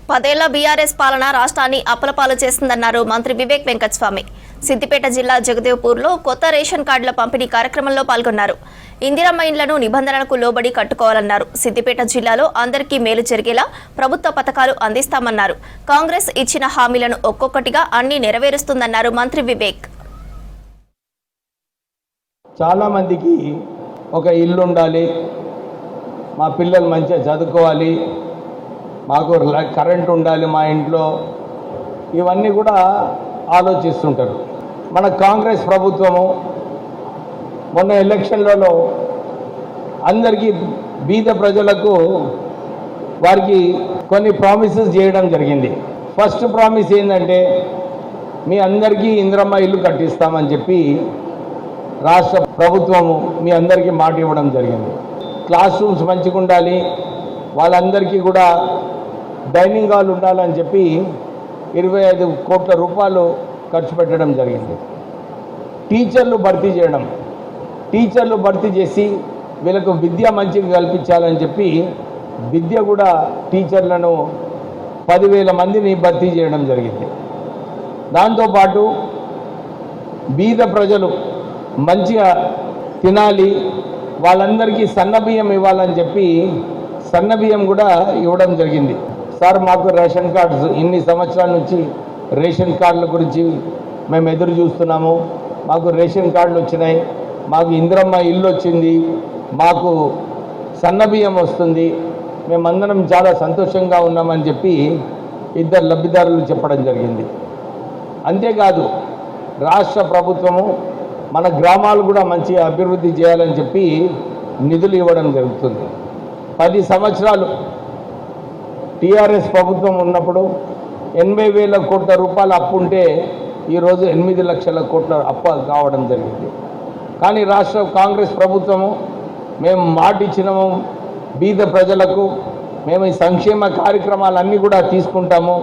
10 ఏళ్ల బీఆర్ఎస్ పాలన రాష్ట్రాన్ని అప్పలపాలు చేసిందన్నారు మంత్రి వివేక్ వెంకటస్వామి. సిద్దిపేట జిల్లా జగదేవ్పూర్లో కొత్త రేషన్ కార్డుల పంపిణీ కార్యక్రమంలో పాల్గొన్నారు. ఇందిరమ్మ ఇండ్లను నిబంధనలకు లోబడి కట్టుకోవాలన్నారు. సిద్దిపేట జిల్లాలో అందరికీ మేలు జరిగేలా ప్రభుత్వ పథకాలు అందిస్తామన్నారు. కాంగ్రెస్ ఇచ్చిన హామీలను ఒక్కొక్కటిగా అన్ని నెరవేరుస్తుందన్నారు మంత్రి వివేక్. చాలా మందికి ఒక ఇల్లు ఉండాలి, మా పిల్లలు మంచిగా చదువుకోవాలి, మాకు కరెంట్ ఉండాలి మా ఇంట్లో, ఇవన్నీ కూడా ఆలోచిస్తుంటారు. మన కాంగ్రెస్ ప్రభుత్వము మొన్న ఎలక్షన్లలో అందరికీ బీద ప్రజలకు వారికి కొన్ని ప్రామిసెస్ చేయడం జరిగింది. ఫస్ట్ ప్రామిస్ ఏంటంటే మీ అందరికీ ఇందిరమ్మ ఇల్లు కట్టిస్తామని చెప్పి రాష్ట్ర ప్రభుత్వము మీ అందరికీ మాట ఇవ్వడం జరిగింది. క్లాస్ రూమ్స్ మంచిగా ఉండాలి, వాళ్ళందరికీ కూడా డైనింగ్ హాల్ ఉండాలని చెప్పి 25 కోట్ల రూపాయలు ఖర్చు పెట్టడం జరిగింది. టీచర్లు భర్తీ చేసి వీళ్ళకు విద్య మంచిగా కల్పించాలని చెప్పి విద్య కూడా టీచర్లను 10,000 మందిని భర్తీ చేయడం జరిగింది. దాంతోపాటు బీద ప్రజలు మంచిగా తినాలి, వాళ్ళందరికీ సన్నబియ్యం ఇవ్వాలని చెప్పి సన్నబియ్యం కూడా ఇవ్వడం జరిగింది. సార్ మాకు రేషన్ కార్డ్స్ ఇన్ని సంవత్సరాల నుంచి రేషన్ కార్డుల గురించి మేము ఎదురు చూస్తున్నాము, మాకు రేషన్ కార్డులు వచ్చినాయి, మాకు ఇందిరమ్మ ఇల్లు వచ్చింది, మాకు సన్నబియ్యం వస్తుంది, మేమందరం చాలా సంతోషంగా ఉన్నామని చెప్పి 2 లబ్ధిదారులు చెప్పడం జరిగింది. అంతేకాదు రాష్ట్ర ప్రభుత్వము మన గ్రామాలు కూడా మంచిగా అభివృద్ధి చేయాలని చెప్పి నిధులు ఇవ్వడం జరుగుతుంది. 10 సంవత్సరాలు టీఆర్ఎస్ ప్రభుత్వం ఉన్నప్పుడు 80,000 కోట్ల రూపాయల అప్పు ఉంటే ఈరోజు 8 లక్షల కోట్ల అప్పు కావడం జరిగింది. కానీ రాష్ట్ర కాంగ్రెస్ ప్రభుత్వము మేము మాట ఇచ్చినాము, బీద ప్రజలకు మేము ఈ సంక్షేమ కార్యక్రమాలన్నీ కూడా తీసుకుంటాము,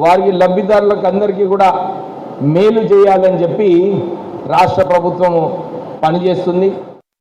వారికి లబ్ధిదారులకు అందరికీ కూడా మేలు చేయాలని చెప్పి రాష్ట్ర ప్రభుత్వము పనిచేస్తుంది.